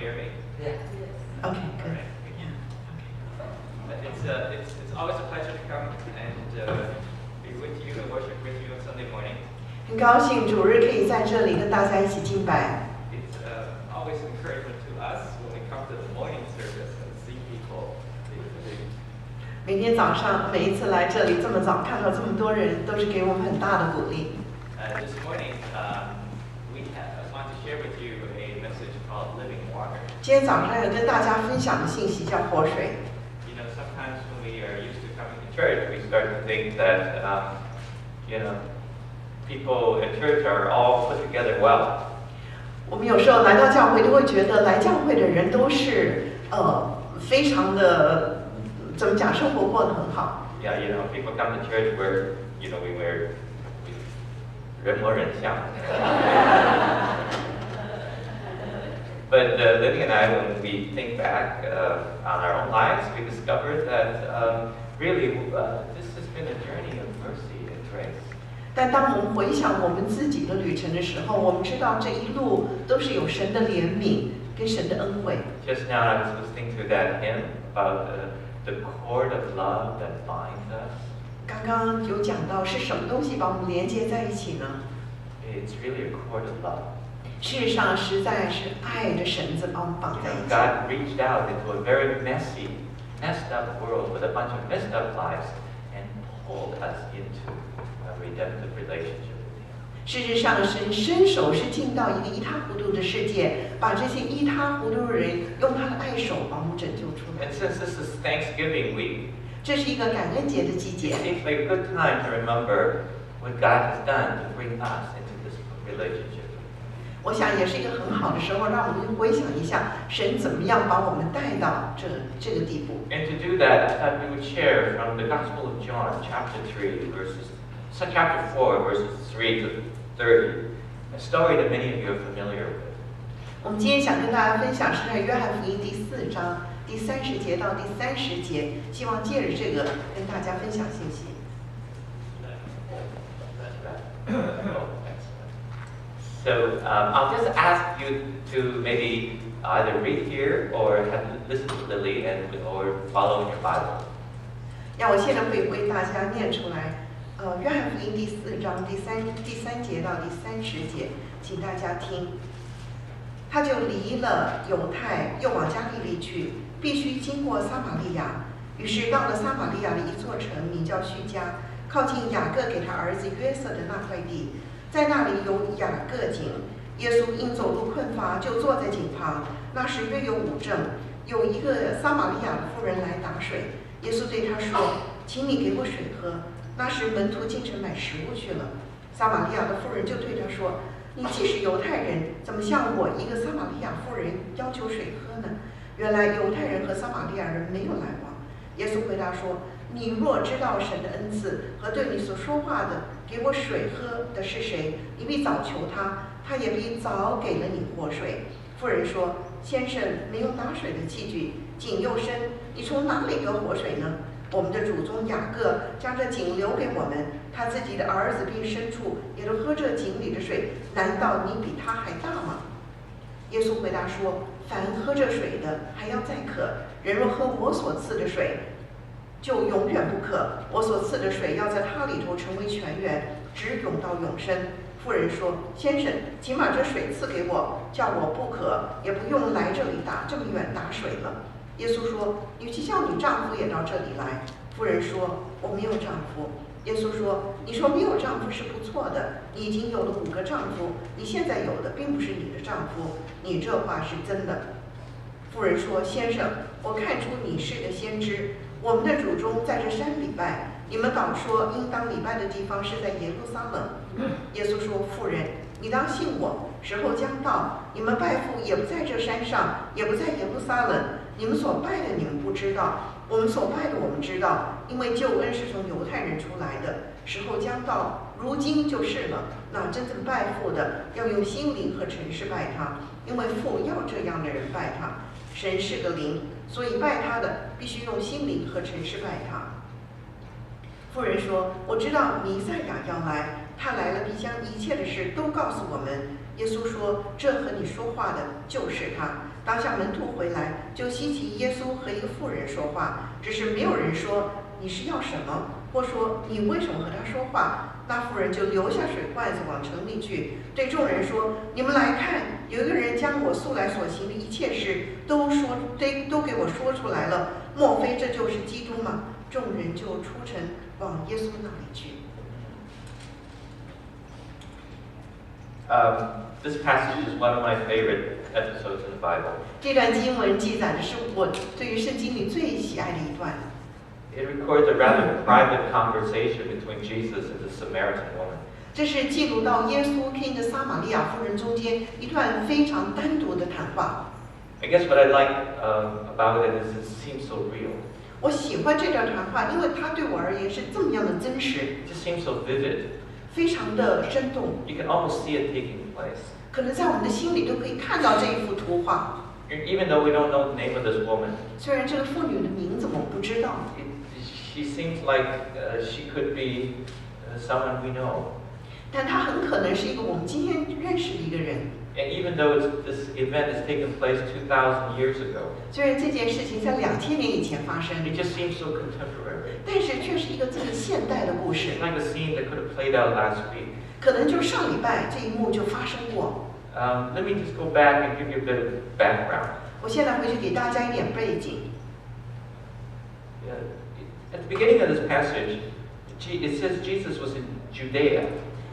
hear me? Yeah. Okay, All good. right. Yeah. It's always a pleasure to come and be with you and worship with you on Sunday morning. 很高兴主日可以在这里跟大家一起敬拜。 It's always encouragement to us when we come to the morning service and see people. 每天早上，每一次来这里这么早，看到这么多人，都是给我们很大的鼓励。This morning, I want to share with you a message called Living Water. 今天早上要跟大家分享的信息叫活水。 You know, sometimes when we are used to coming to church, we start to think that, people at church are all put together well. 我们有时候来到教会，都会觉得来教会的人都是非常的怎么讲，生活过得很好。 Yeah, people come to church where, we wear 人模人样. But Libby and I, when we think back on our own lives, we discovered that really this has been a journey of mercy and grace. 但当我们回想我们自己的旅程的时候，我们知道这一路都是有神的怜悯跟神的恩惠。 Just now I was listening to that hymn about the cord of love that binds us. 刚刚有讲到是什么东西把我们连接在一起呢？ It's really a cord of love. 事实上，实在是爱的绳子把我们绑在一起。 God reached out into a very messed up world with a bunch of messed up lives and pulled us into a redemptive relationship with Him. 事实上，神伸手是进到一个一塌糊涂的世界，把这些一塌糊涂的人用他的爱手把我们拯救出来。 And since this is Thanksgiving week, 这是一个感恩节的季 it 节， seems like a good time to remember what God has done to bring us into this relationship. 我想也是一个很好的时候，让我们回想一下神怎么样把我们带到这个地步。 And to do that, I thought we would share from the Gospel of John, chapter 4, verses 3 to 30, a story that many of you are familiar with. 我们今天想跟大家分享是在约翰福音第4章第30节到第30节，希望借着这个跟大家分享信息。 So I'll just ask you to maybe either read here or listen to Lily or follow in your Bible. 让我现在会为大家念出来，约翰福音第4章第3节到第30节，请大家听。他就离了犹太，又往加利利去，必须经过撒玛利亚。于是到了撒玛利亚的一座城，名叫叙加，靠近雅各给他儿子约瑟的那块地。 在那里有雅各井，耶稣因走路困乏，就坐在井旁。那时约有午正，有一个撒玛利亚的妇人来打水。耶稣对他说：“请你给我水喝。”那时门徒进城买食物去了。撒玛利亚的妇人就对他说：“你既是犹太人，怎么向我一个撒玛利亚妇人要求水喝呢？”原来犹太人和撒玛利亚人没有来往。耶稣回答说：“你若知道神的恩赐和对你所说话的，给我水喝的是谁，你必早求他，他也必早给了你活水。”妇人说：“先生没有打水的器具，井又深，你从哪里得活水呢？我们的祖宗雅各将这井留给我们，他自己的儿子并牲畜也都喝这井里的水，难道你比他还大吗？”耶稣回答说：“凡喝这水的，还要再渴；人若喝我所赐的水，就永远不渴。我所赐的水要在他里头成为泉源，直涌到永生。”妇人说：“先生，请把这水赐给我，叫我不渴，也不用来这里这么远打水了。”耶稣说：“你去叫你丈夫也到这里来。”妇人说：“我没有丈夫。”耶稣说：“你说没有丈夫是不错的，你已经有了5个丈夫，你现在有的并不是你的丈夫，你这话是真的。”妇人说：“先生，我看出你是个先知。我们的祖宗在这山礼拜，你们倒说应当礼拜的地方是在耶路撒冷。”耶稣说：“妇人，你当信我，时候将到，你们拜父也不在这山上，也不在耶路撒冷。你们所拜的你们不知道，我们所拜的我们知道，因为救恩是从犹太人出来的。时候将到，如今就是了。那真正拜父的，要用心灵和诚实拜他，因为父要这样的人拜他。神是个灵，所以拜他的必须用心灵和诚实拜他。”妇人说：“我知道弥赛亚要来，他来了必将一切的事都告诉我们。”耶稣说：“这和你说话的就是他。当下门徒回来，就稀奇耶稣和一个妇人说话，只是没有人说你是要什么，或说你为什么和他说话。那妇人就留下水罐子往城里去，对众人说：“你们来看，有一个人将我素来所行的一切事都给我说出来了，莫非这就是基督吗？”众人就出城往耶稣那里去。This passage is one of my favorite episodes in the Bible. 这段经文记载的是我对于圣经里最喜爱的一段。It records a rather private conversation between Jesus and the Samaritan woman. 这是记录到耶稣跟一个撒玛利亚妇人中间一段非常单独的谈话。I guess what I like about it is it seems so real. 我喜欢这段谈话，因为它对我而言是这么样的真实。It just seems so vivid. 非常的生动。You can almost see it taking place. 可能在我们的心里都可以看到这一幅图画。Even though we don't know the name of this woman. 虽然这个妇女的名字我们不知道。She seems like she could be someone we know. 但她很可能是一个我们今天认识的一个人。And even though this event has taken place 2,000 years ago. 虽然这件事情在2000年以前发生。It just seems so contemporary. 但是却是一个这么现代的故事。It's like a scene that could have played out last week. 可能就上礼拜这一幕就发生过。Let me just go back and give you a bit of background. 我现在回去给大家一点背景。At the beginning of this passage, it says Jesus was in Judea.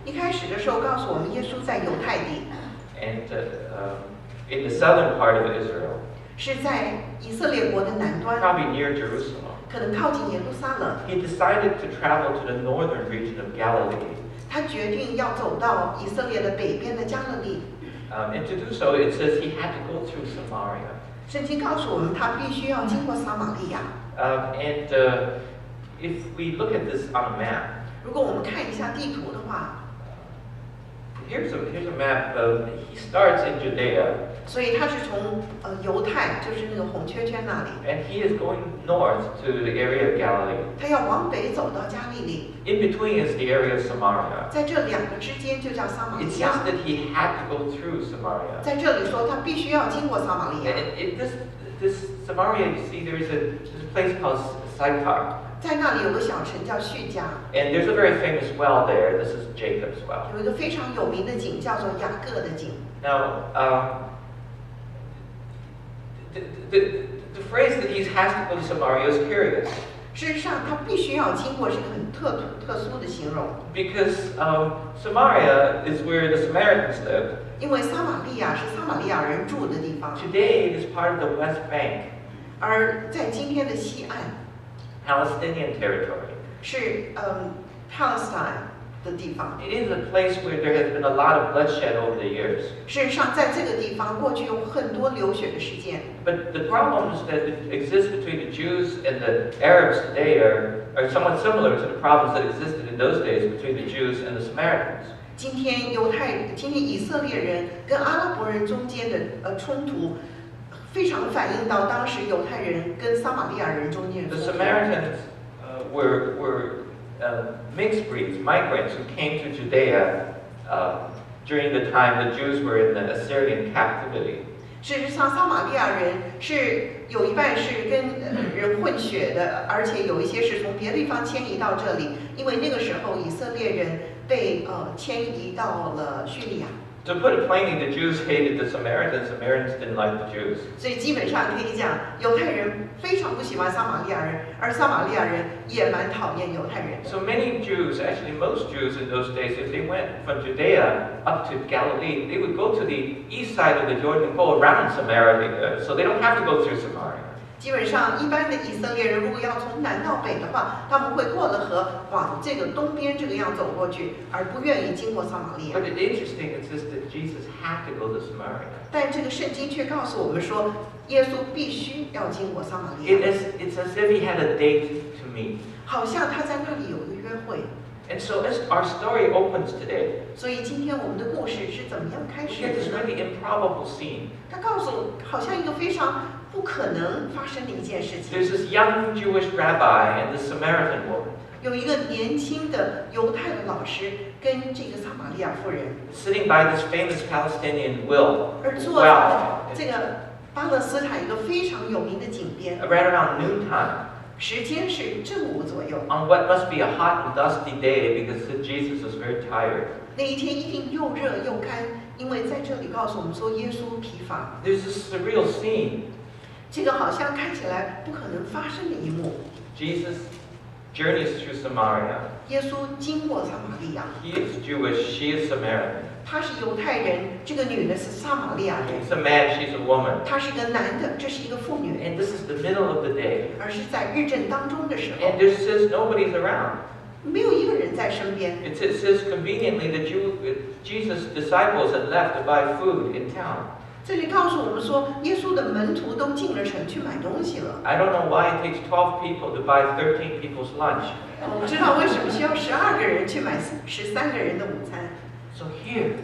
一开始的时候告诉我们，耶稣在犹太地。And in the southern part of Israel. 是在以色列国的南端。Probably near Jerusalem. 可能靠近耶路撒冷。He decided to travel to the northern region of Galilee. 他决定要走到以色列的北边的加勒利。And to do so, it says he had to go through Samaria. 圣经告诉我们，他必须要经过撒玛利亚。And if we look at this on a map. 如果我们看一下地图的话。Here's a map. He starts in Judea. 所以他是从犹太，就是那个红圈圈那里。And he is going north to the area of Galilee. 他要往北走到加利利。In between is the area of Samaria. 在这两个之间就叫撒玛利亚。It says that he had to go through Samaria. 在这里说他必须要经过撒玛利亚。This Samaria, you see, there's a place called Sychar. 在那里有个小城叫叙加。And there's a very famous well there. This is Jacob's well. 有一个非常有名的井叫做雅各的井。Now, the phrase that he has to go to Samaria is curious. 事实上，他必须要经过是一个很特殊的形容。Because Samaria is where the Samaritans lived. 因为撒玛利亚是撒玛利亚人住的地方。Today it is part of the West Bank. 而在今天的西岸。Palestinian territory. 是Palestine 的地方。It is a place where there has been a lot of bloodshed over the years. 事实上，在这个地方过去有很多流血的事件。But the problems that exist between the Jews and the Arabs today are somewhat similar to the problems that existed in those days between the Jews and the Samaritans. 今天以色列人跟阿拉伯人中间的冲突，非常反映到当时犹太人跟撒玛利亚人中间的冲突。The Samaritans were mixed breeds, migrants who came to Judea during the time the Jews were in the Assyrian captivity. 事实上，撒玛利亚人是有一半是跟人混血的，而且有一些是从别的地方迁移到这里，因为那个时候以色列人被迁移到了叙利亚。To put it plainly, the Jews hated the Samaritans. Samaritans didn't like the Jews. 所以基本上可以讲，犹太人非常不喜欢撒玛利亚人，而撒玛利亚人也蛮讨厌犹太人。So many Jews, actually most Jews in those days, if they went from Judea up to Galilee, they would go to the east side of the Jordan and go around Samaria, so they don't have to go through Samaria. 基本上，一般的以色列人如果要从南到北的话，他们会过了河，往这个东边这个样走过去，而不愿意经过撒玛利亚。But it's interesting, it says that Jesus had to go to Samaria. 但这个圣经却告诉我们说，耶稣必须要经过撒玛利亚。It's as if he had a date to meet. 好像他在那里有一个约会。And so as our story opens today, 所以今天我们的故事是怎么样开 we 始 get this 的呢？ really improbable scene. 他告诉，好像一个非常不可能发生的一件事情。 There's this young Jewish rabbi and this Samaritan woman. 有一个年轻的犹太的老师跟这个撒玛利亚妇人， Sitting by this famous Palestinian well. 而坐在这个巴勒斯坦一个非常有名的井边， right around noontime, 时间是正午左右。 on what must be a hot and dusty day because Jesus was very tired. 那一天一定又热又干，因为在这里告诉我们说耶稣疲乏。 There's this surreal scene. 这个好像看起来不可能发生的一幕。 Jesus journeys through Samaria. 耶稣经过撒玛利亚， He is Jewish, she is Samaritan. 他是犹太人，这个女的是撒玛利亚人。 He's a man, she's a woman. 他是一个男的，这是一个妇女， And this is the middle of the day. 而是在日正当中的时候， And there says nobody's around. 没有一个人在身边。 It says conveniently that Jesus' disciples had left to buy food in town. 这里告诉我们说，耶稣的门徒都进了城去买东西了。 I don't know why it takes 12 people to buy 13 people's lunch. 我不知道为什么需要12个人去买13个人的午餐。 So here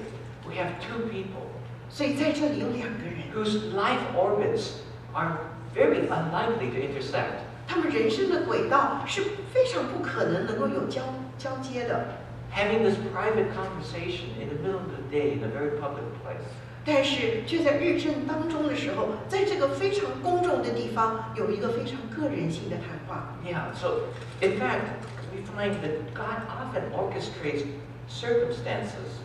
we have 2 people 所以在这里有2个人， whose life orbits are very unlikely to intersect. 他们人生的轨道是非常不可能能够有交接的。 Having this private conversation in the middle of the day in a very public place. 但是却在日正当中的时候，在这个非常公众的地方，有一个非常个人性的谈话。 Yeah, so in fact, we find that God often orchestrates circumstances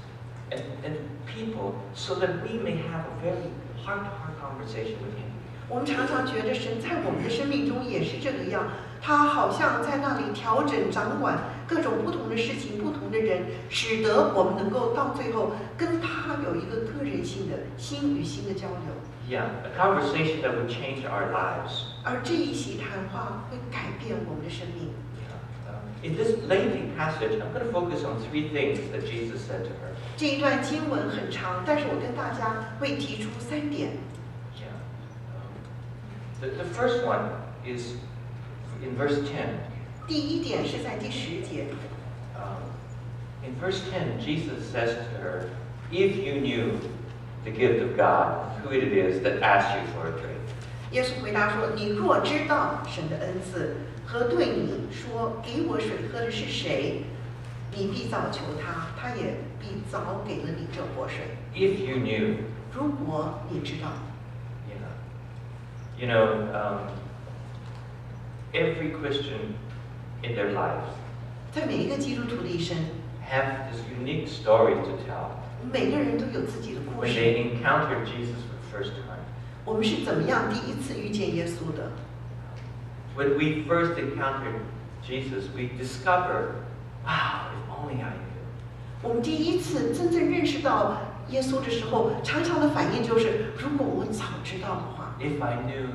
and people so that we may have a very heart-to-heart conversation with Him. 我们常常觉得神在我们的生命中也是这个样，他好像在那里调整、掌管各种不同的事情、不同的人，使得我们能够到最后跟他有一个个人性的心与心的交流。 Yeah, a conversation that would change our lives. 而这一席谈话会改变我们的生命。 In this lengthy passage, I'm going to focus on 3 things that Jesus said to her. 这一段经文很长，但是我跟大家会提出3点。 Yeah. The first one is in verse 10. 第一点是在第10节。 In verse 10, Jesus says to her, "If you knew the gift of God, who it is that asks you for a drink." 耶稣回答说：“你若知道神的恩赐和对你说给我水喝的是谁，你必早求他，他也必早给了你这活水。 If you knew, 如果你知道， you know, every Christian in their lives 在每一个基督徒的一生， have this unique story to tell 每个人都有自己的故 when 事。 they encountered Jesus for the first time. 我们是怎么样第一次遇见耶稣的？ When we first encountered Jesus, we discover, wow, if only I knew. 我们第一次真正认识到耶稣的时候，常常的反应就是：如果我早知道的话， If I knew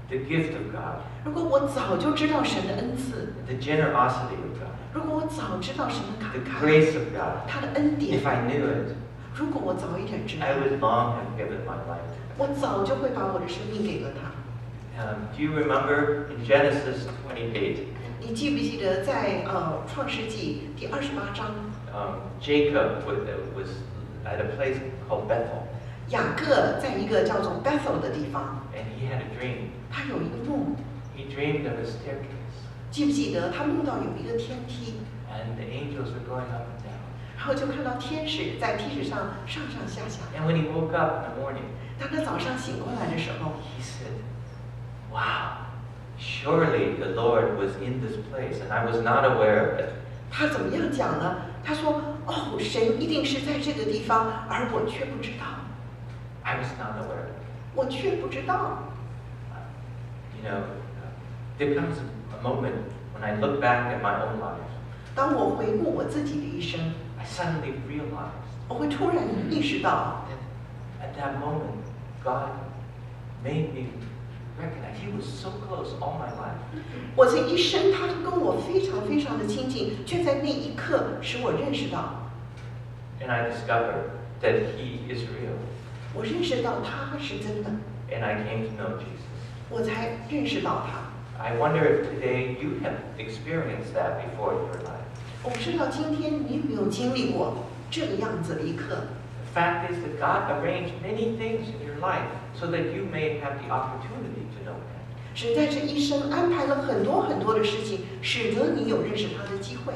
the gift of God, 如果我早就知道神的恩赐， the generosity of God, 如果我早知道神的 the 慷慨， grace of God, 他的恩典 if，I knew it, 如果我早一点知道， I would long have given my life to 我早就会把我的生命给了他。 Do you remember in Genesis 28, 你记不记得在创世纪第28章， Jacob was at a place called Bethel, 雅各在一个叫做 Bethel 的地方， and he had a dream. 他有一个梦， He dreamed of a staircase, 记不记得他梦到有一个天梯， and the angels were going up and down. 然后就看到天使在梯子上上上下下。 And when he woke up in the morning, 当他早上醒过来的时候， he said, wow, surely the Lord was in this place, and I was not aware of it. 他怎么样讲呢？他说：“哦，神一定是在这个地方，而我却不知道， I was not aware of it. 我却不知道。” You know, there comes a moment when I look back at my own life, 当我回顾我自己的一生， I suddenly realized 我会突然意识到， that at that moment, God made me recognize He was so close all my life. 我这一生他都跟我非常非常的亲近，却在那一刻使我认识到， And I discovered that He is real. 我认识到他是真的， And I came to know Jesus. 我才认识到他。 I wonder if today you have experienced that before in your life. 我不知道今天你有没有经历过这个样子的一刻。 The fact is that God arranged many things in your life so that you may have the opportunity to know Him. 神在这一生安排了很多很多的事情，使得你有认识他的机会。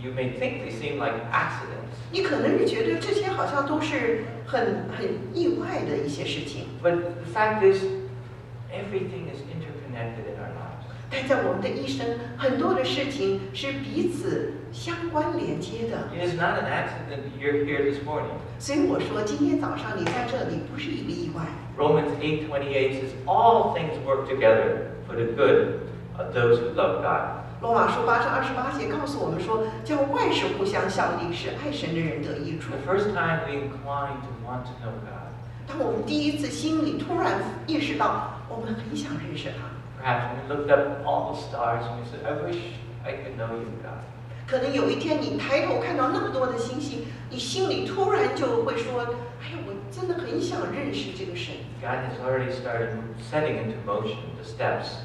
You may think they seem like accidents, 你可能是觉得这些好像都是很意外的一些事情， but the fact is everything is interconnected in our lives. 但在我们的一生，很多的事情是彼此相关连接的。 It is not an accident that you're here this morning. 所以我说，今天早上你在这里不是一个意外。 Romans 8:28 says, all things work together for the good of those who love God. 罗马书8章28节告诉我们说，叫万事互相效力，使爱神的人得益处。 The first time we incline to want to know God, 当我们第一次心里突然意识到，我们很想认识他。 perhaps when we looked up all the stars and we said, I wish I could know you, God. 可能有一天你抬头看到那么多的星星，你心里突然就会说：“哎呀，我真的很想认识这个神。” God has already started setting into motion the steps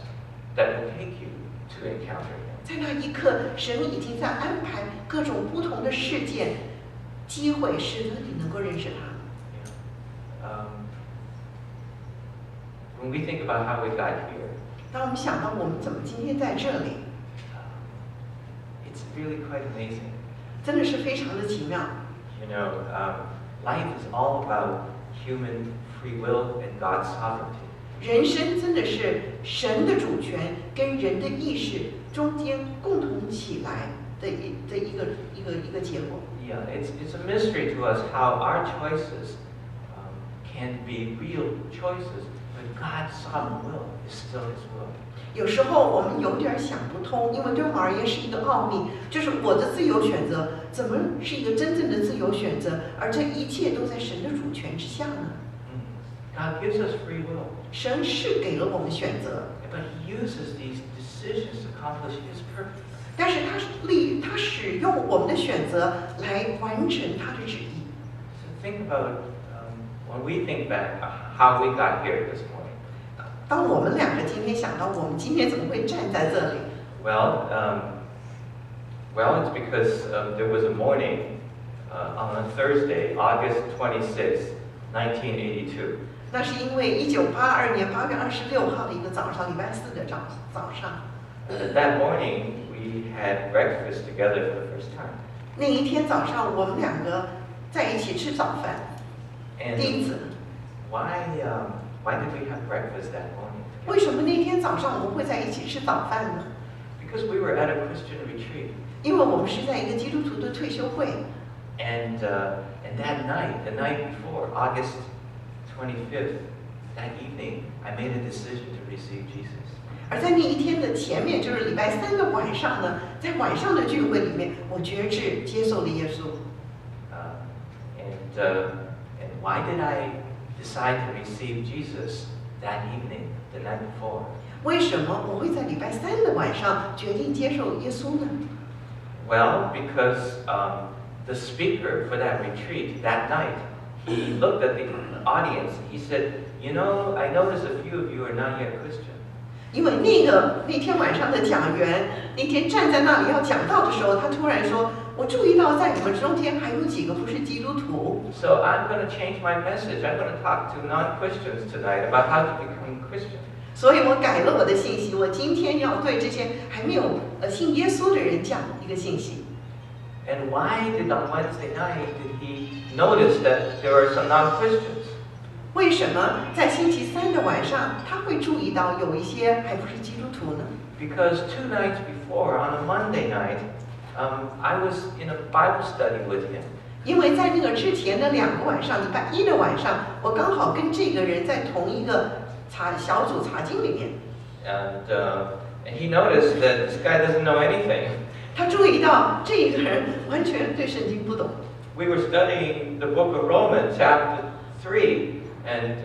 that will take you to encounter Him. 在那一刻，神已经在安排各种不同的事件、机会，使得你能够认识他。 When we think about how we got here, 当我们想到我们怎么今天在这里， it's really quite amazing. 真的是非常的奇妙。 You know, life is all about human free will and God's sovereignty. 人生真的是神的主权跟人的意识中间共同起来的一个结果。 Yeah, it's a mystery to us how our choices can be real choices, but God's sovereign will is still His will. 有时候我们有点想不通，因为对我而言是一个奥秘，就是我的自由选择怎么是一个真正的自由选择，而这一切都在神的主权之下呢？ God gives us free will. 神是给了我们选择， But He uses these decisions to accomplish His purpose. 但是他使用我们的选择来完成他的旨意。 So think about when we think back how we got here this morning. 当我们两个今天想到我们今天怎么会站在这里， Well, it's because there was a morning on a Thursday, August 26, 1982. 那是因为1982年8月26号的一个早上，礼拜4的早上。 That morning, we had breakfast together for the first time. 那一天早上，我们两个在一起吃早饭， And 第一次。 why did we have breakfast that morning? 为什么那天早上我们会在一起吃早饭呢？ Because we were at a Christian retreat. 因为我们是在一个基督徒的退休会， And that night, the night before, August 25th, that evening, I made a decision to receive Jesus. 而在那一天的前面，就是礼拜3的晚上呢，在晚上的聚会里面，我决志接受了耶稣。 And why did I decide to receive Jesus that evening, the night before? 为什么我会在礼拜3的晚上决定接受耶稣呢？ Well, because the speaker for that retreat that night, he looked at the audience. He said, "You know, I notice a few of you are not yet Christian." 因为那天晚上的讲员那天站在那里要讲道的时候，他突然说：“我注意到在你们中间还有几个不是基督徒。” So I'm going to change my message. I'm going to talk to non-Christians tonight about how to become Christian. 所以我改了我的信息，我今天要对这些还没有信耶稣的人讲一个信息。 And why did on Wednesday night did he notice that there are some non-Christians? 为什么在星期3的晚上他会注意到有一些还不是基督徒呢？ Because 2 nights before, on a Monday night, I was in a Bible study with him. 因为在那个之前的2个晚上，礼拜1的晚上，我刚好跟这个人在同一个小组查经里面。And he noticed that this guy doesn't know anything. 他注意到这个人完全对圣经不懂。 We were studying the book of Romans, chapter 3, and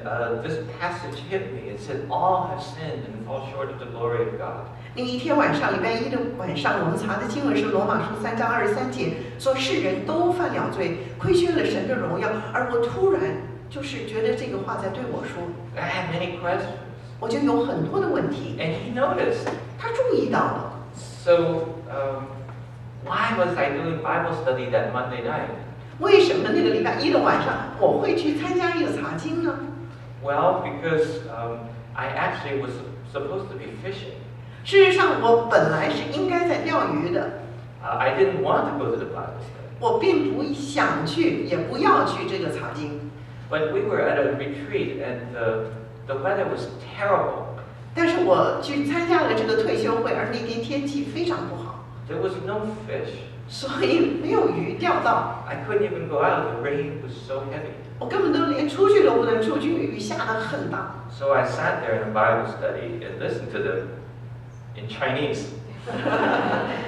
this passage hit me. It said, "All have sinned and fall short of the glory of God." 那一天晚上，礼拜1的晚上，我们查的经文是罗马书3章23节，说世人都犯了罪，亏缺了神的荣耀。而我突然就是觉得这个话在对我说， I had many questions. 我就有很多的问题。 And he noticed. 他注意到了。 So, why was I doing Bible study that Monday night? 为什么那个礼拜1的晚上我会去参加一个查经呢？ Well, because I actually was supposed to be fishing. 事实上，我本来是应该在钓鱼的， I didn't want to go to the Bible study. 我并不想去，也不要去这个查经。 But we were at a retreat, and the weather was terrible. 但是我去参加了这个退休会，而那天天气非常不好， There was no fish. 所以没有鱼钓到， I couldn't even go out. The rain was so heavy. 我根本都连出去都不能出去，雨下得很大。So I sat there in a Bible study and listened to them in Chinese.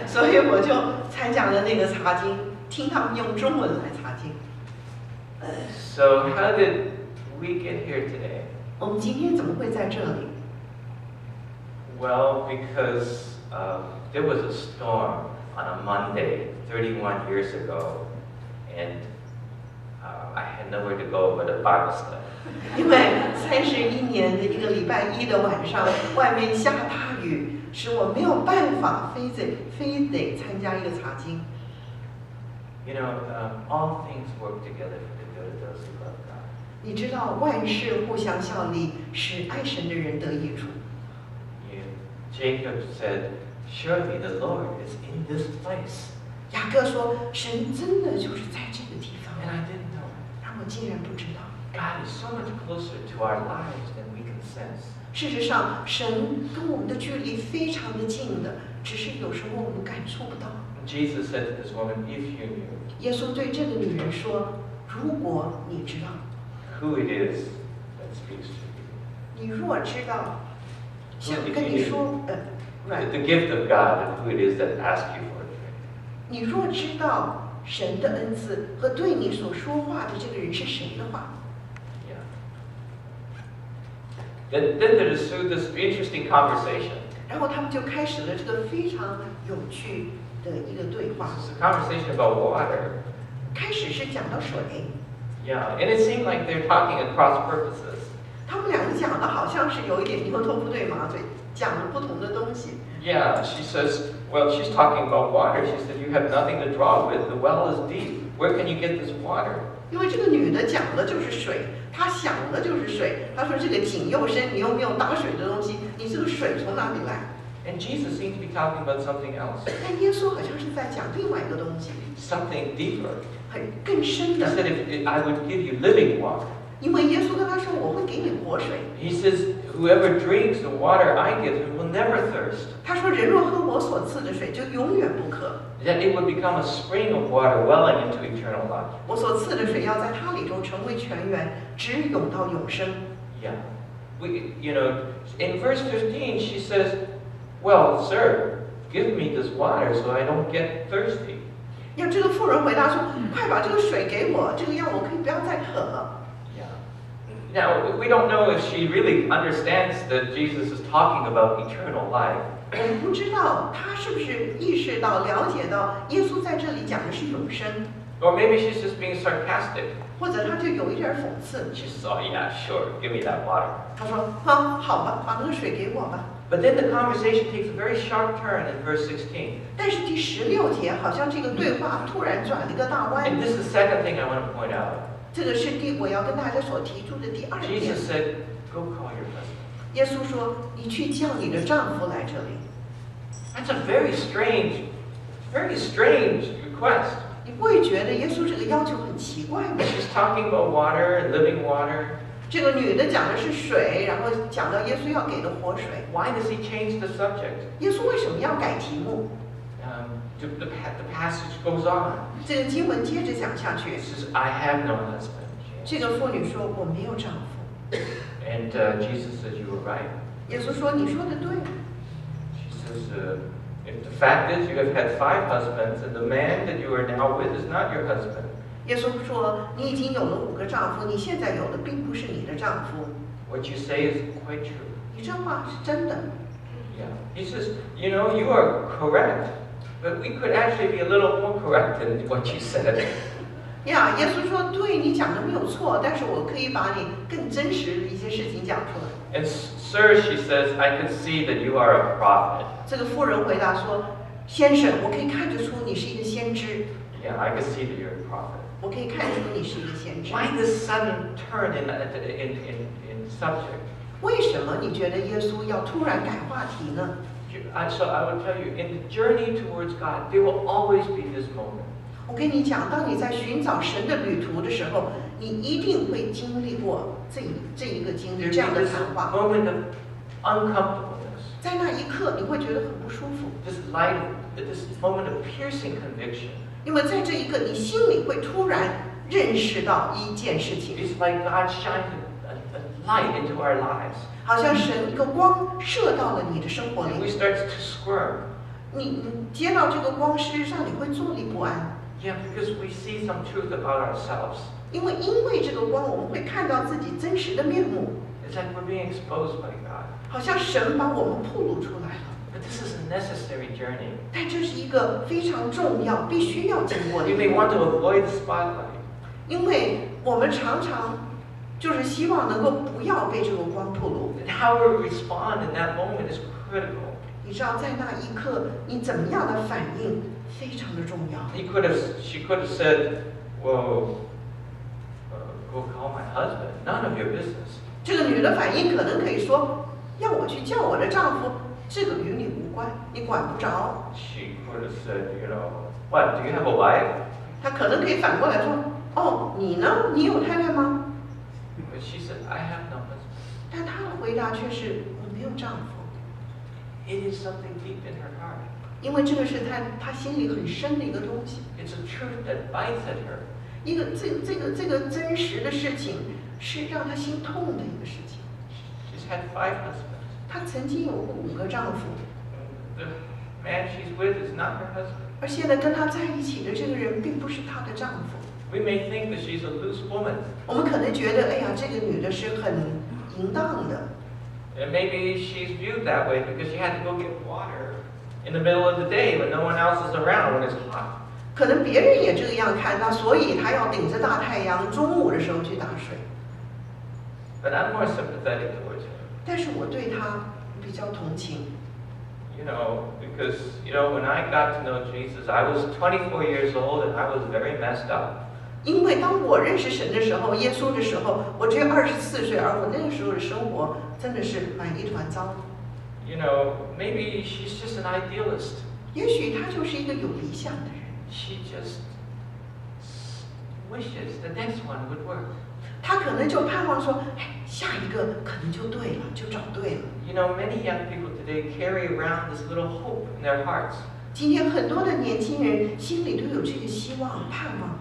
所以我就参加了那个查经，听他们用中文来查经。So how did we get here today? 我们今天怎么会在这里？ Well, because there was a storm on a Monday 31 years ago, and I had nowhere to go but a Bible study. 因为31年的一个礼拜一的晚上，外面下大雨，使我没有办法非得参加一个查经。You know, all things work together for the good of those who love God. 你知道万事互相效力，使爱神的人得益处。Jacob said, "Surely the Lord is in this place." 雅各说：“神真的就是在这个地方。” And I didn't know it. 而我竟然不知道。 God is so much closer to our lives than we can sense. 事实上，神跟我们的距离非常的近的，只是有时候我们感触不到。Jesus said to this woman, "If you knew 耶稣对这个女人说：“如果你知道， who it is that speaks to you, 你若知道，想跟你说，the gift of God, and who it is that asks you for it." 你若知道神的恩赐和对你所说话的这个人是谁的话。” Then there's this interesting conversation. 然后他们就开始了这个非常有趣的一个对话。 This is a conversation about water. 开始是讲到水， Yeah, and it seemed like they're talking at cross purposes. 他们两个讲的好像是有一点牛头不对马嘴，讲了不同的东西。 Yeah, she says, well, she's talking about water. She said, you have nothing to draw with. The well is deep. Where can you get this water? 因为这个女的讲的就是水，她想的就是水。她说这个井又深，你又没有打水的东西，你这个水从哪里来？ And Jesus seems to be talking about something else, 但耶稣好像是在讲另外一个东西， something deeper. 更深 He 的。 said, if I would give you living water. 因为耶稣跟他说：“我会给你活水。” He says, whoever drinks the water I give him will never thirst. 他说：“人若喝我所赐的水，就永远不渴。 That it would become a spring of water welling into eternal life. 我所赐的水要在它里头成为泉源，直涌到永生。” Yeah. In verse 15, she says, well, sir, give me this water so I don't get thirsty. 要这个妇人回答说：“快把这个水给我，这个样我可以不要再渴了。” Now, we don't know if she really understands that Jesus is talking about eternal life. 我们不知道她是不是意识到、了解到耶稣在这里讲的是永生， Or maybe she's just being sarcastic. 或者她就有一点讽刺。 She says, oh yeah, sure, give me that water. 她说：“好吧，把那个水给我吧。” But then the conversation takes a very sharp turn in verse 16. 但是第16节好像这个对话突然转了一个大弯。 And this is the second thing I want to point out. 这个是我要跟大家所提出的第二点。 Jesus said, go call your husband. 耶稣说：“你去叫你的丈夫来这里。” That's a very strange request. 你不会觉得耶稣这个要求很奇怪吗？ She's talking about water and living water. 这个女的讲的是水，然后讲到耶稣要给的活水。 Why does he change the subject? 耶稣为什么要改题目？ The passage goes on. 这个经文接着讲下去 It。says, I have no husband. 这个妇女说：“我没有丈夫。” And Jesus says, you were right. 耶稣说：“你说的对。” She says, if the fact is you have had 5 husbands, and the man that you are now with is not your husband. 耶稣说：“你已经有了5个丈夫，你现在有的并不是你的丈夫。 What you say is quite true. 你这话是真的。” Yeah. He says, you are correct, but we could actually be a little more correct than what you said. 呀，耶稣说：“对，你讲的没有错，但是我可以把你更真实的一些事情讲出来。” And sir, she says, I can see that you are a prophet. 这个妇人回答说：“先生，我可以看得出你是一个先知， Yeah, I can see that you're a prophet. 我可以看出你是一个先知。 Why this sudden turn in subject? 为什么你觉得耶稣要突然改话题呢？ So I will tell you, in the journey towards God, there will always be this moment. 我跟你讲，当你在寻找神的旅途的时候，你一定会经历过这一个经历，这样的谈话。moment of uncomfortableness. 在那一刻，你会觉得很不舒服。This moment of piercing conviction. 因为在这一刻，你心里会突然认识到一件事情。It's like God shined a light into our lives. 好像神一个光射到了你的生活里。And we start to squirm. 你接到这个光，事实上你会坐立不安。Yeah, because we see some truth about ourselves. 因为这个光，我们会看到自己真实的面目。It's like we're being exposed by God. 好像神把我们暴露出来了。But this is a necessary journey. 但这是一个非常重要、必须要经过的。You may want to avoid the spotlight. 因为我们常常就是希望能够不要被这个光暴露。And how we respond in that moment is critical. 你知道，在那一刻，你怎么样的反应非常的重要。She could have said, "Well, go call my husband. None of your business." 这个女的反应可能可以说，要我去叫我的丈夫，这个与你无关，你管不着。She could have said, "What? Do you have a wife?" 她可能可以反过来说，哦，你呢？你有太太吗？ But she said, "I have no husband." 但她的回答却是，我没有丈夫。It is something deep in her heart. 因为这个是她心里很深的一个东西。It's a truth that bites at her. 这个真实的事情是让她心痛的一个事情。She's had 5 husbands. 她曾经有过5个丈夫。The man she's with is not her husband. 而现在跟她在一起的这个人并不是她的丈夫。We may think that she's a loose woman. 我们可能觉得，哎呀，这个女的是很淫荡的。And maybe she's viewed that way because she had to go get water in the middle of the day when no one else is around when it's hot. 可能别人也这样看她，所以她要顶着大太阳，中午的时候去打水。But I'm more sympathetic towards her. 但是我对她比较同情。Because when I got to know Jesus, I was 24 years old and I was very messed up. 因为当我认识神的时候，耶稣的时候，我只有24岁，而我那个时候的生活真的是满一团糟。Maybe she's just an idealist. 也许她就是一个有理想的人。She just wishes the next one would work. 她可能就盼望说，哎，下一个可能就对了，就找对了。Many young people today carry around this little hope in their hearts. 今天很多的年轻人心里都有这个希望、盼望。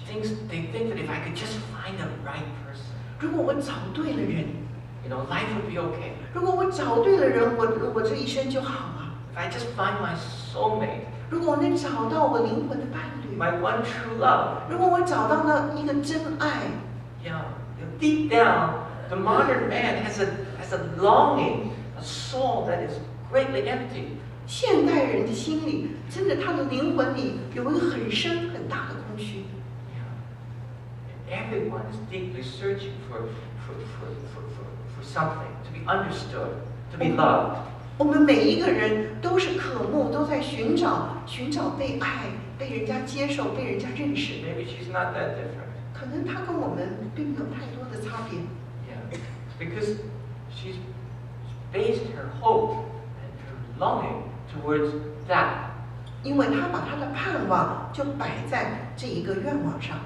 They think that if I could just find the right person, 如果我找对了人life would be okay. 如果我找对了人，我这一生就好了。If I just find my soulmate, 如果我能找到我灵魂的伴侣， my one true love. 如果我找到那一个真爱， Deep down, the modern man has a longing, a soul that is greatly empty. 现代人的心里，真的他的灵魂里有一个很深很大的空虚。Everyone is deeply searching for something, to be understood, to be loved. 我们每一个人都是渴慕，都在寻找被爱、被人家接受、被人家认识。 Maybe she's not that different. 可能他跟我们并没有太多的差别。Because she's based her hope and her longing towards that. 因为他把他的盼望就摆在这一个愿望上。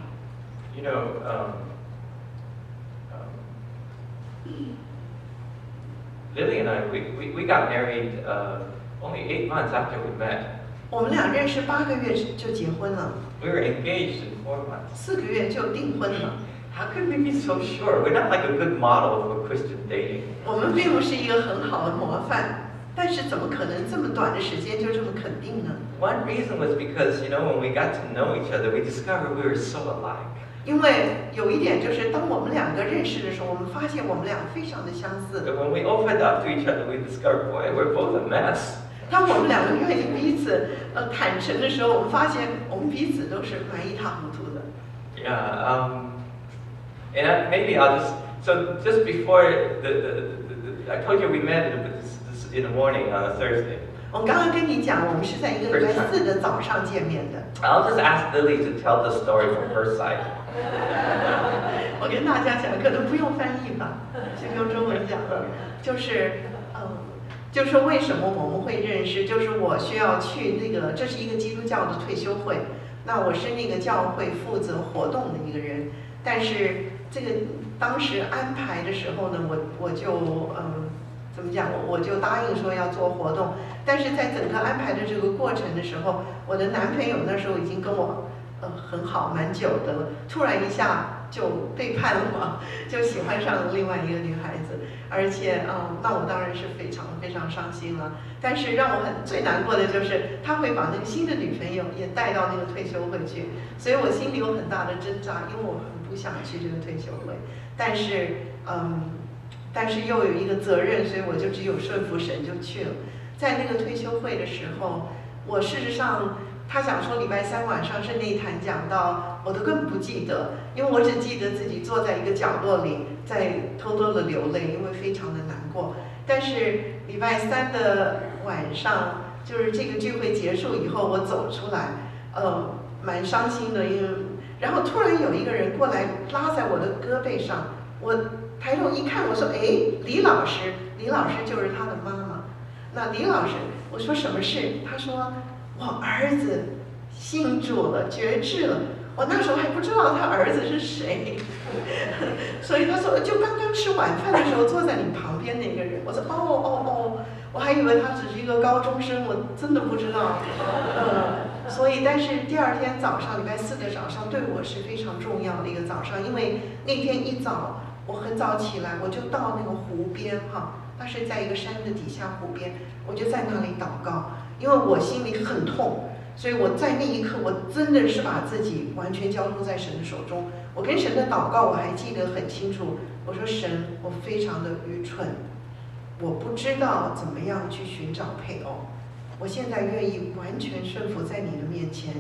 Lily and I, we got married only 8 months after we met. 我们俩认识8个月就结婚了。We were engaged in 4 months. 4个月就订婚了。How could we be so sure? We're not like a good model for Christian dating. 我们并不是一个很好的模范，但是怎么可能这么短的时间就这么肯定呢？ One reason was because, when we got to know each other, we discovered we were so alike. 因为有一点就是，当我们2个认识的时候，我们发现我们俩非常的相似。But when we opened up to each other, we discovered, boy, we're both a mess. 当我们2个愿意彼此坦诚的时候，我们发现我们彼此都是蛮一塌糊涂的。And maybe I'll just before I told you we met in the morning on a Thursday. 我刚刚跟你讲，我们是在一个礼拜4的早上见面的。I'll just ask Lily to tell the story from her side. 我跟大家讲，可能不用翻译吧，就用中文讲了，就是为什么我们会认识，就是我需要去这是一个基督教的退休会，那我是那个教会负责活动的一个人，但是这个当时安排的时候呢，我就怎么讲？我就答应说要做活动，但是在整个安排的这个过程的时候，我的男朋友那时候已经跟我很好蛮久的了，突然一下就背叛了我，就喜欢上了另外一个女孩子，而且那我当然是非常非常伤心了。但是让我最难过的就是他会把那个新的女朋友也带到那个退休会去，所以我心里有很大的挣扎，因为我很不想去这个退休会，但是又有一个责任，所以我就只有顺服神就去了。在那个退休会的时候，我事实上他想说礼拜3晚上是内坛讲到，我都根本不记得，因为我只记得自己坐在一个角落里，在偷偷的流泪，因为非常的难过。但是礼拜3的晚上，就是这个聚会结束以后，我走出来，蛮伤心的，然后突然有一个人过来拉在我的胳膊上，我抬头一看，我说：“哎，李老师，李老师就是他的妈妈。”那李老师，我说什么事？他说我儿子信主了，决志了。我那时候还不知道他儿子是谁，所以他说就刚刚吃晚饭的时候坐在你旁边那个人。我说哦，我还以为他只是一个高中生，我真的不知道。所以但是第二天早上，礼拜4的早上对我是非常重要的一个早上，因为那天一早我很早起来，我就到那个湖边哈，它是在一个山的底下湖边，我就在那里祷告，因为我心里很痛。所以我在那一刻，我真的是把自己完全交托在神的手中。我跟神的祷告我还记得很清楚，我说神，我非常的愚蠢，我不知道怎么样去寻找配偶，我现在愿意完全顺服在你的面前。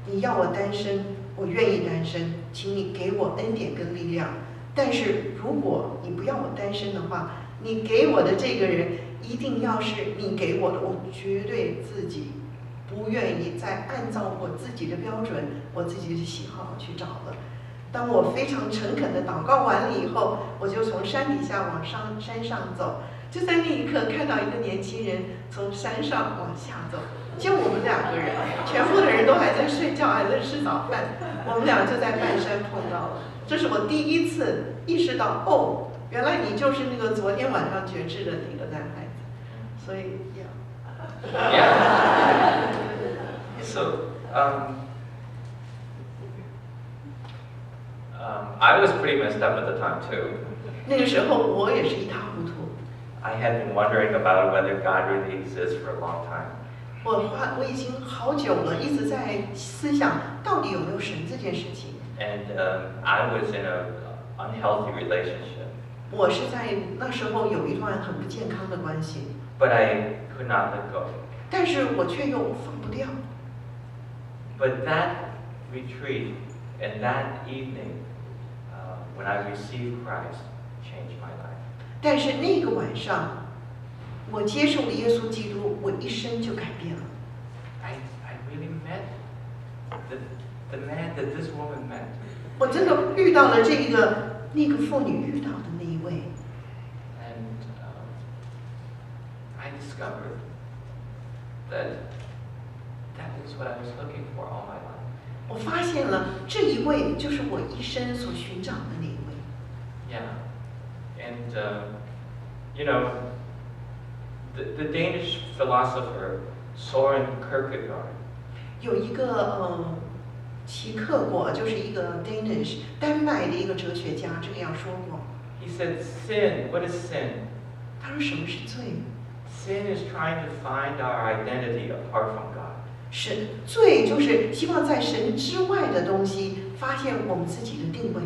你要我单身，我愿意单身，请你给我恩典跟力量。但是如果你不要我单身的话，你给我的这个人一定要是你给我的，我绝对自己不愿意再按照我自己的标准、我自己的喜好去找了。当我非常诚恳的祷告完了以后，我就从山底下往山上走。就在那一刻，看到一个年轻人从山上往下走，就我们2个人，全部的人都还在睡觉，还在吃早饭，我们俩就在半山碰到了。这是我第一次意识到，哦，原来你就是那个昨天晚上决志的那个男孩子。所以Yeah. So, I was pretty messed up at the time too. 那个时候我也是一塌糊涂。I had been wondering about whether God really exists for a long time. 我已经好久了，一直在思想到底有没有神这件事情。And I was in an unhealthy relationship. 我是在那时候有一段很不健康的关系。But I could not let go. 但是我却又放不掉。But that retreat and that evening, when I received Christ, changed my life. 但是那个晚上，我接受了耶稣基督，我一生就改变了。I really met the man that this woman met. 我真的遇到了那个妇女遇到的那一位。And I discovered that was what I was looking for all my life. 我发现了这一位就是我一生所寻找的那一位。Yeah, and you know, the Danish philosopher Søren Kierkegaard. 有一个齐克果，就是一个 Danish 丹麦的一个哲学家，这个样说过。He said, "Sin. What is sin?" 他说什么是罪？ Sin is trying to find our identity apart from God. 是罪，就是希望在神之外的东西发现我们自己的定位。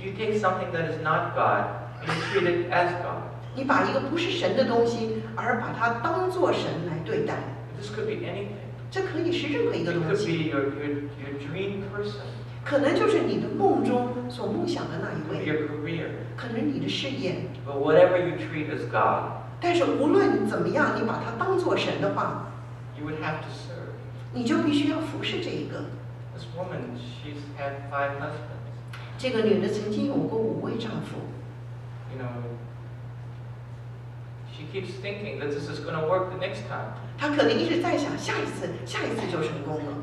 You take something that is not God and you treat it as God. 你把一个不是神的东西，而把它当作神来对待。This could be anything. 这可以是任何一个 It 东 could 西， be your dream person. 可能就是你的梦中所梦想的那一 It could be 位， your career. 可能你的事业。 But whatever you treat as God, 但是无论怎么样，你把它当作神的话， you would have to serve. 你就必须要服侍这一个。 This woman, she's had 5 husbands. 这个女的曾经有过5位丈夫， You know, she keeps thinking that this is going to work the next time. 她可能一直在想下一次就成功了。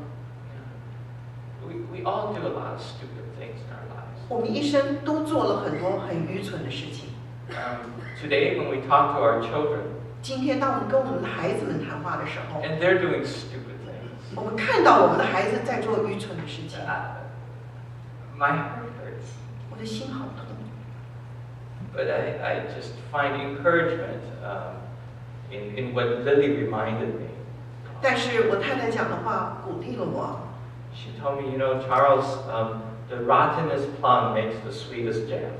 We all do a lot of stupid things in our lives. 我们一生都做了很多很愚蠢的事情。Today, when we talk to our children, 今天当我们跟我们的孩子们谈话的时候， and they're doing stupid things, 我们看到我们的孩子在做愚蠢的事情， my heart hurts. 我的心好痛。 But I just find encouragement in what Lily reminded me. 但是我太太讲的话鼓励了我。 She told me, you know, Charles, the rottenest plum makes the sweetest jam.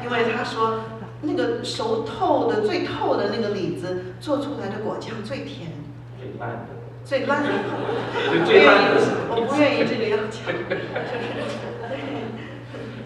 因为她说，那个熟透的、最透的那个李子做出来的果酱最甜。最烂的。最烂的。最烂的。我不愿意这个样讲。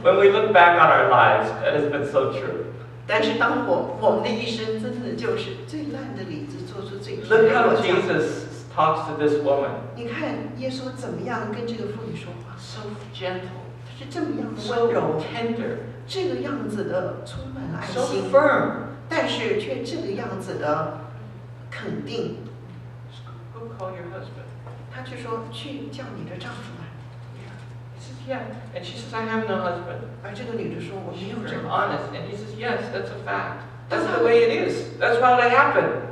When we look back on our lives, that has been so true. 但是当我们的一生真的就是最烂的李子做出最甜 Look 的 how 果酱。 Jesus talks to this woman. 你看耶稣怎么样跟这个妇女说话？ So gentle, 他是这么样的 so 温柔， tender, 这个样子的充满了爱 so 心， firm. 但是却这个样子的肯定。 Go call your husband. 他就说去叫你的丈夫来， He says, yeah. And she says, I have no husband. 而这个女的说我没 She's 有 very 丈夫。 honest. And he says, yes, that's a fact. That's the way it is. That's how it happened.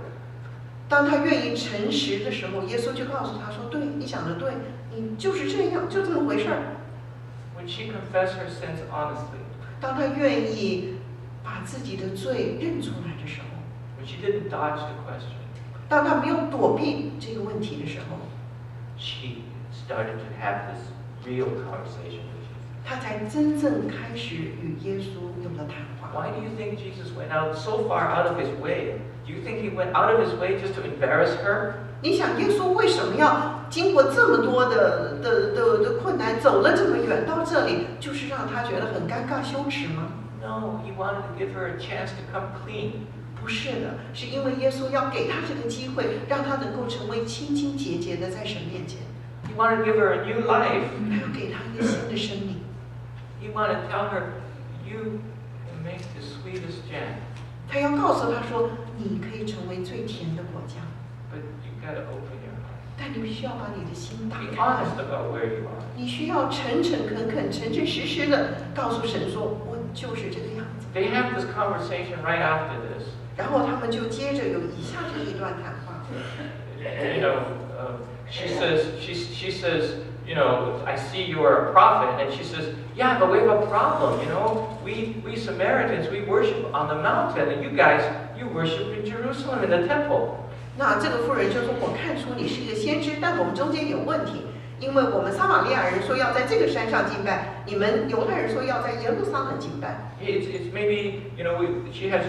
当他愿意诚实的时候，耶稣就告诉他说：“对，你想的对，你就是这样，就这么回事儿。” When she confessed her sins honestly, 当他愿意把自己的罪认出来的时候， when she didn't dodge the question, 当他没有躲避这个问题的时候， she started to have this real conversation with Jesus. 他才真正开始与耶稣有了谈话。 Why do you think Jesus went out so far out of his way? Do you think he went out of his way just to embarrass her? 你想，耶稣为什么要经过这么多的困难，走了这么远到这里，就是让他觉得很尴尬羞耻吗？ No, he wanted to give her a chance to come clean. 不是的，是因为耶稣要给他这个机会，让他能够成为清清洁洁的在神面前。 He wanted to give her a new life. 他要给他一个新的生命。 He wanted to tell her, you can make the sweetest jam, 他要告诉他说，你可以成为最甜的果酱， but you got to open your heart. 但你必须要把你的心打 Be 开。 honest about where you are. 你需要诚诚恳恳、诚诚实实的告诉神说，我就是这个样子。 They have this conversation right after this. 然后他们就接着有以下这一段谈话。 You know, she says, you know, I see you are a prophet, and she says, yeah, but we have a problem. You know, we Samaritans, we worship on the mountain, and you guys, you worship in Jerusalem in the temple. 那这个妇人就说：“我看出你是一个先知，但我们中间有问题，因为我们撒玛利亚人说要在这个山上敬拜，你们犹太人说要在耶路撒冷敬拜。 It's maybe, you know, she has.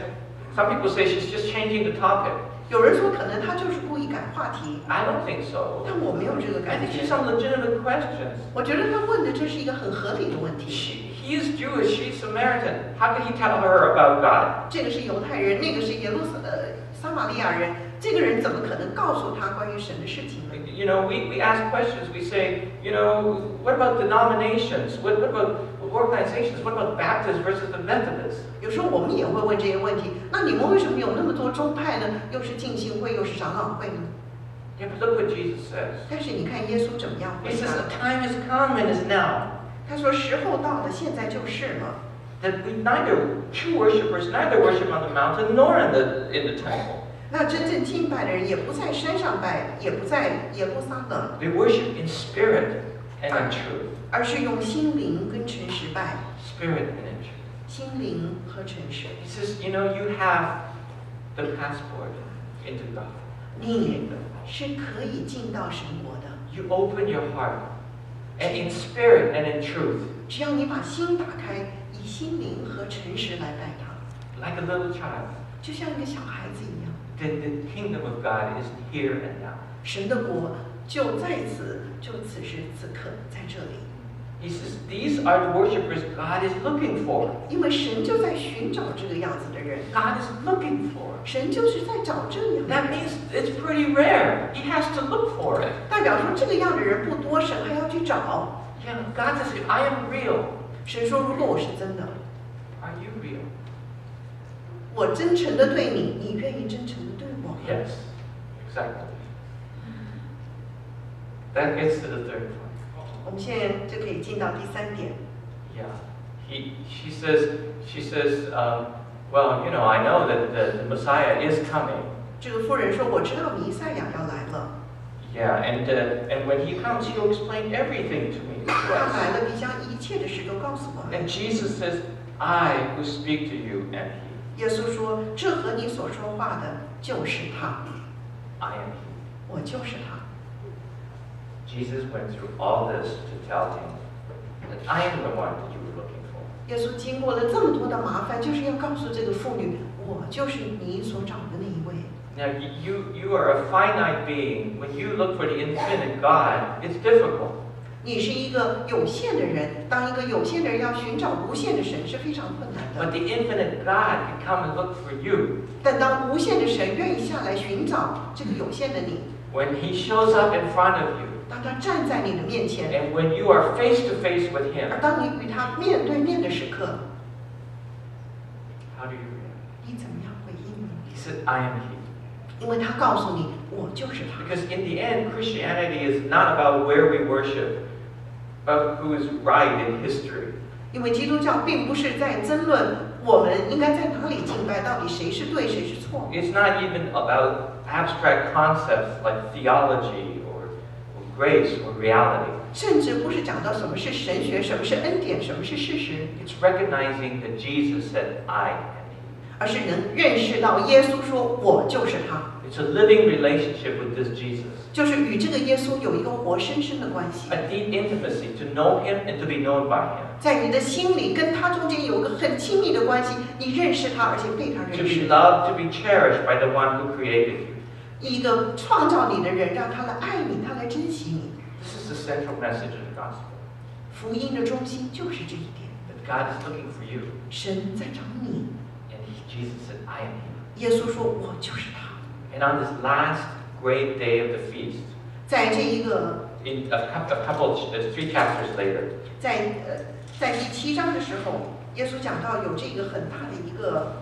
Some people say she's just changing the topic. 有人说可能他就是故意改话题， I don't think so. 但我没有这个 I 感 think 觉 she's。some legitimate questions. 我觉得他问的这是一个很合理的问题。 He is Jewish, she's Samaritan. How can he tell her about God? 这个是犹太人，那个是撒玛利亚人，这个人怎么可能告诉他关于神的事情呢？ You know, we ask questions. We say, you know, what about denominations? What about organizations? What about Baptists versus the Methodists? 有时候我们也会问这些问题。那你们为什么有那么多宗派呢？又是浸信会，又是长老会呢？ Yeah, but look what Jesus says. 但是你看耶稣怎么样 He 回 says 答？ the time has come and is now 他说时候到了，现在就是了。 that we true worshipers neither worship on the mountain nor in the temple. 那真正敬拜的人也不在山上拜，也不在耶路撒冷， They worship in spirit and in truth. 而是用心灵跟诚实拜， Spirit and in truth. 心灵和诚实。 He says, you know, you have the passport into God. 你是可以进到神国的， You open your heart, and in spirit and in truth, 只要你把心打开，以心灵和诚实来拜他， like a little child. 就像一个小孩子一样。 Then the kingdom of God is here and now. 神的国就在此，就此时此刻在这里。 He says, these are the worshipers God is looking for. 因为神就在寻找这个样子的人， God is looking for. 神就是在找这样的 That 人。 means it's pretty rare. He has to look for it. 代表说这个样的人不多，神还要去找。 Yeah, God says, if I am real, 神说，如果我是真的， are you real? 我真诚的对你，你愿意真诚的对我吗？ Yes, exactly. That gets to the third point. 我们现在就可以进到第三点。 Yeah, she says, well, you know, I know that the Messiah is coming. 这个妇人说：“我知道弥赛亚要来了。” Yeah, and when he comes, he'll explain everything to me. 他来了，必将一切的事都告诉我们。 And Jesus says, I who speak to you am he. 耶稣说：“这和你所说话的就是他， I am he. 我就是他。” Jesus went through all this to tell him that I am the one that you were looking for. 耶稣经过了这么多的麻烦，就是要告诉这个妇女，我就是你所找的那一位。 Now, you are a finite being. When you look for the infinite God, it's difficult. 你是一个有限的人，当一个有限的人要寻找无限的神是非常困难 But 的。 the infinite God can come and look for you. 但当无限的神愿意下来寻找这个有限的你， When he shows up in front of you, 当他站在你的面前， and when you are face to face with him, 而当你与他面对面的时刻， how do you react? 你怎么样回应呢？ He said, I am he. 因为他告诉你，我就是他。 Because in the end, Christianity is not about where we worship, but who is right in history. 因为基督教并不是在争论我们应该在哪里敬拜，到底谁是对谁是错。 It's not even about abstract concepts like theology or grace or reality. 甚至不是讲到什么是神学，什么是恩典，什么是事实， It's recognizing that Jesus said, I am he. 而是能认识到耶稣说我就是他， It's a living relationship with this Jesus. 就是与这个耶稣有一个活生生的关系， A deep intimacy to know him and to be known by him. 在你的心里跟他中间有一个很亲密的关系，你认识他，而且被他 To 认 be 识。 loved, to be cherished by the one who created you. 一个创造你的人，让他来爱你，他来珍惜你。 This is the central message of the gospel. 福音的中心就是这一点， That God is looking for you. 神在找你。 And Jesus said, I am he. 耶稣说：“我就是他。” And on this last great day of the feast, 在这一个 in three chapters later, 在第7章的时候，耶稣讲到有这个很大的一个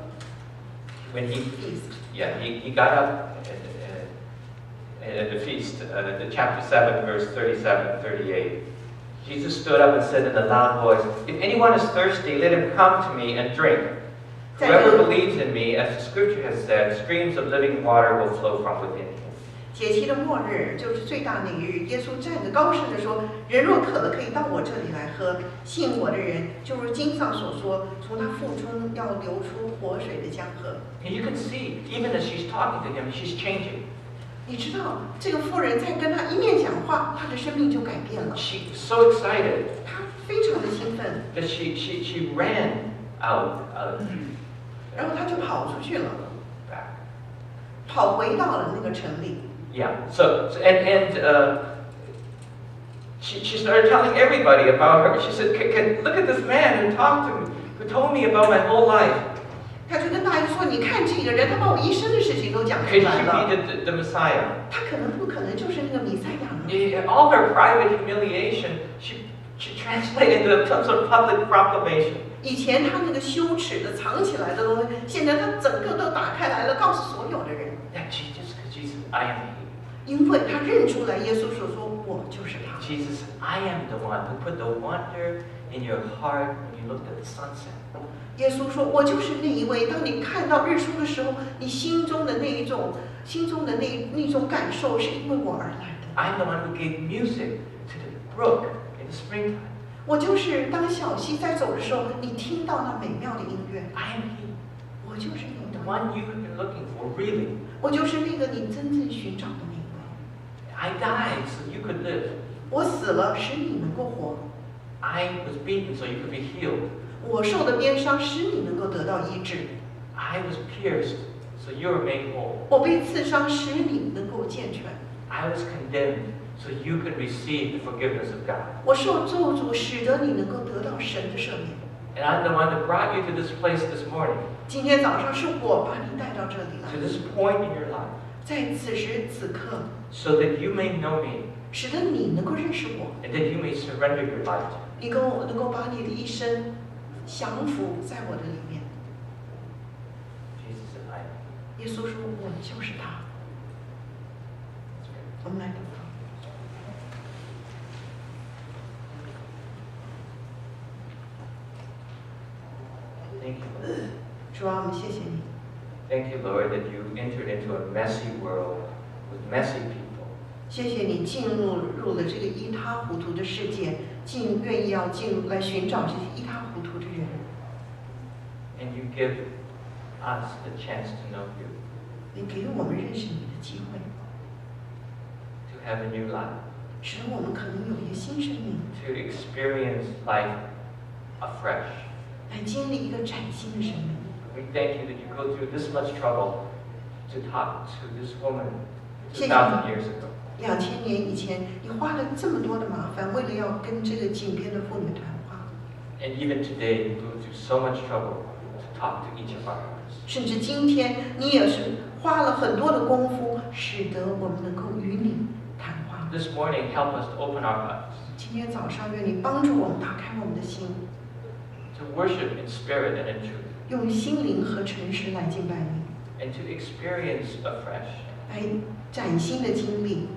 when he feast。 he got up at the feast, the chapter 7, verse 37 and 38. Jesus stood up and said in a loud voice, If anyone is thirsty, let him come to me and drink. Whoever believes in me, as the scripture has said, streams of living water will flow from within him. 节期的末日就是最大那一日，耶稣站着高声地说：“人若渴了，可以到我这里来喝。信我的人，就如经上所说，从他腹中要流出活水的江河。” And you can see, even as she's talking to him, she's changing. 你知道，这个妇人在跟他一面讲话，她的生命就改变了。 She was so excited 她非常的兴奋， that she ran out, 然后她就跑出去了， back. 跑回到了那个城里。 Yeah. She started telling everybody about her. She said, "Look at this man who talked to me, who told me about my whole life. 她就跟大家说：“你看这个人，他把我一生的事情都讲出 Could 来 she 了。 be the Messiah?" 他不可能就是那个弥赛亚呢？ All her private humiliation, she translated into some sort of public proclamation. 以前他那个羞耻的藏起来的东西，现在他整个都打开来了，告訴所有的人。 That Jesus, I am he. 因为他认出来耶稣所说：“我就是他。” Jesus, I am the one who put the wonder in your heart when you looked at the sunset. 耶稣说：“我就是那一位，当你看到日出的时候，你心中的那种感受，是因为我而来的。 I'm the one who gave music to the brook in the springtime. 我就是当小溪在走的时候，你听到那美妙的音乐。 I am he, 我就是那 the 个， one you have been looking for, really. 我就是那个你真正寻找的那一位。 I died so you could live. 我死了，使你能够活； I was beaten so you could be healed. 我受的鞭伤，使你能够得到医治； I was pierced so you were made whole. 我被刺伤，使你能够健全； I was condemned so you could receive the forgiveness of God. 我受咒诅，使得你能够得到神的赦免。 And I'm the one that brought you to this place this morning, 今天早上是我把你带到这里 to 来， this point in your life, 在此时此刻， so that you may know me 使得你能够认识我， and that you may surrender your life to me. 你能够把你的一生降服在我的里面。 Jesus said, I am. 耶稣说：“我就是他。” 我们来祷告。主啊，我们谢谢你。 Thank you, Lord, that you entered into a messy world with messy people. 谢谢你进入了这个一塌糊涂的世界，愿意要进入来寻找这些一塌糊涂的人。 And you give us the chance to know you, 你给我们认识你的机会， to have a new life, 使得我们可能有一个新生命， to experience life afresh. 来经历一个崭新的生命。 We thank you that you go through this much trouble to talk to this woman 谢谢 2,000 years ago. 2000年以前，你花了这么多的麻烦，为了要跟这个井边的妇女谈话。 And even today, you go through so much trouble to talk to each of our hearts. 甚至今天，你也是花了很多的功夫，使得我们能够与你谈话。 This morning, help us to open our hearts, 今天早上，愿你帮助我们打开我们的心， to worship in spirit and in truth, 用心灵和诚实来敬拜你， and to experience afresh 来崭新的经历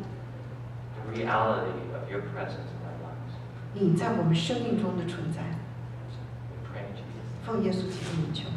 the reality of your presence in our lives. 你在我们生命中的存在。 We pray in Jesus' name. 奉耶稣基督名求。